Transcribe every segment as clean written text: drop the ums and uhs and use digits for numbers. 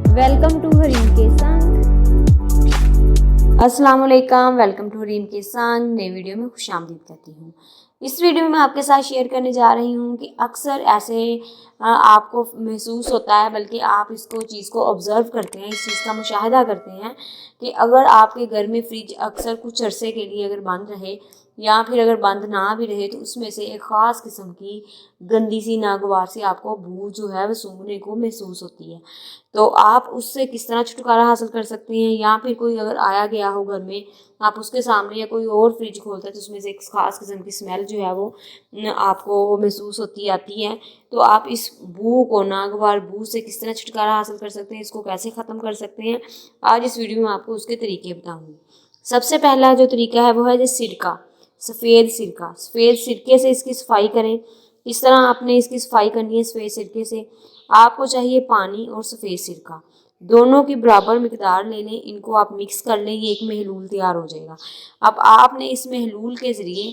Welcome to Hareem के संग। अस्सलाम वालेकुम, वेलकम टू हरीम के संग। नई वीडियो में खुशामदीद कहती हूँ। इस वीडियो में मैं आपके साथ शेयर करने जा रही हूँ कि अक्सर ऐसे आपको महसूस होता है, बल्कि आप इसको चीज़ को ऑब्ज़र्व करते हैं, इस चीज़ का मुशाहिदा करते हैं कि अगर आपके घर में फ्रिज अक्सर कुछ अरसे के लिए अगर बंद रहे या फिर अगर बंद ना भी रहे तो उसमें से एक ख़ास किस्म की गंदी सी नागवार सी आपको बू जो है वो सूंघने को महसूस होती है। तो आप उससे किस तरह छुटकारा हासिल कर सकते हैं, या फिर कोई अगर आया गया हो घर में, आप उसके सामने या कोई और फ्रिज खोलता है तो उसमें से एक ख़ास किस्म की स्मेल जो है वो आपको महसूस होती आती है। तो आप इस बू को, नागवार बू से किस तरह छुटकारा हासिल कर सकते हैं, इसको कैसे ख़त्म कर सकते हैं, आज इस वीडियो में आपको उसके तरीके बताऊँगी। सबसे पहला जो तरीका है वो है सिरका, सफ़ेद सिरका। सफ़ेद सिरके से इसकी सफाई करें। इस तरह आपने इसकी सफाई करनी है सफ़ेद सिरके से। आपको चाहिए पानी और सफ़ेद सिरका, दोनों की बराबर मिकदार ले लें, इनको आप मिक्स कर लें, ये एक महलूल तैयार हो जाएगा। अब आपने इस महलूल के ज़रिए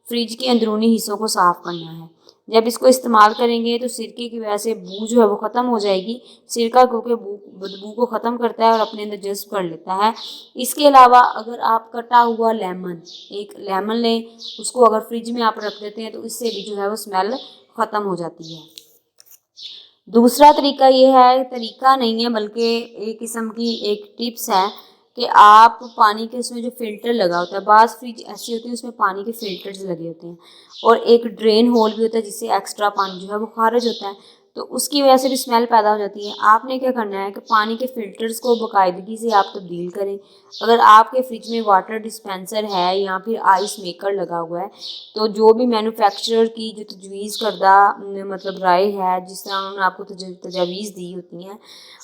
फ्रिज के अंदरूनी हिस्सों को साफ़ करना है। जब इसको इस्तेमाल करेंगे तो सिरके की वजह से बू जो है वो ख़त्म हो जाएगी। सिरका क्योंकि बदबू को ख़त्म करता है और अपने अंदर जज्ब कर लेता है। इसके अलावा अगर आप कटा हुआ लेमन, एक लेमन लें, उसको अगर फ्रिज में आप रख देते हैं तो इससे भी जो है वो स्मेल ख़त्म हो जाती है। दूसरा तरीका ये है, तरीका नहीं है बल्कि एक किस्म की एक टिप्स है कि आप पानी के उसमें जो फ़िल्टर लगा होता है, बाज़ फ्रिज ऐसी होती है उसमें पानी के फ़िल्टर्स लगे होते हैं और एक ड्रेन होल भी होता है जिससे एक्स्ट्रा पानी जो है वो खारिज होता है, तो उसकी वजह से भी स्मेल पैदा हो जाती है। आपने क्या करना है कि पानी के फ़िल्टर्स को बाकायदगी से आप तब्दील करें। अगर आपके फ्रिज में वाटर डिस्पेंसर है या फिर आइस मेकर लगा हुआ है तो जो भी मैन्युफैक्चरर की जो तजवीज़ करदा मतलब राय है, जिस तरह उन्होंने आपको तजावीज़ दी होती हैं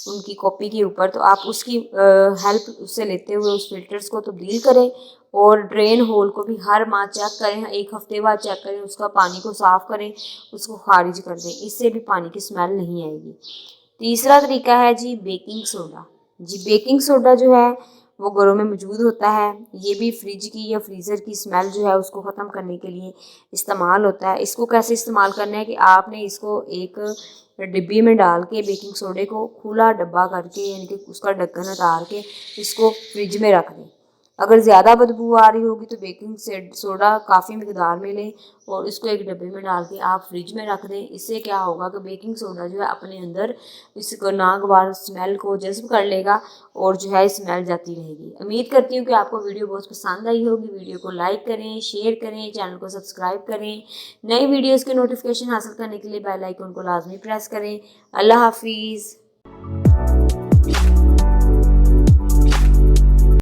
उनकी कॉपी के ऊपर, तो आप उसकी हेल्प उससे लेते हुए उस फिल्टर्स को तब्दील करें और ड्रेन होल को भी हर माह चेक करें, एक हफ्ते बाद चेक करें, उसका पानी को साफ़ करें, उसको खारिज कर दें, इससे भी पानी की स्मेल नहीं आएगी। तीसरा तरीका है जी बेकिंग सोडा। जी बेकिंग सोडा जो है वो घरों में मौजूद होता है, ये भी फ्रिज की या फ्रीज़र की स्मेल जो है उसको ख़त्म करने के लिए इस्तेमाल होता है। इसको कैसे इस्तेमाल करना है कि आपने इसको एक डिब्बी में डाल के बेकिंग सोडे को खुला डब्बा करके, यानी कि उसका ढक्कन उतार के इसको फ्रिज में रख दें। अगर ज़्यादा बदबू आ रही होगी तो बेकिंग सोडा काफ़ी मिकदार में लें और इसको एक डब्बे में डाल के आप फ्रिज में रख दें। इससे क्या होगा कि बेकिंग सोडा जो है अपने अंदर इसको नागवार स्मेल को जज़्ब कर लेगा और जो है स्मेल जाती रहेगी। उम्मीद करती हूँ कि आपको वीडियो बहुत पसंद आई होगी। वीडियो को लाइक करें, शेयर करें, चैनल को सब्सक्राइब करें। नई वीडियोज़ के नोटिफिकेशन हासिल करने के लिए बेल आइकन को लाजमी प्रेस करें। अल्लाह हाफिज़।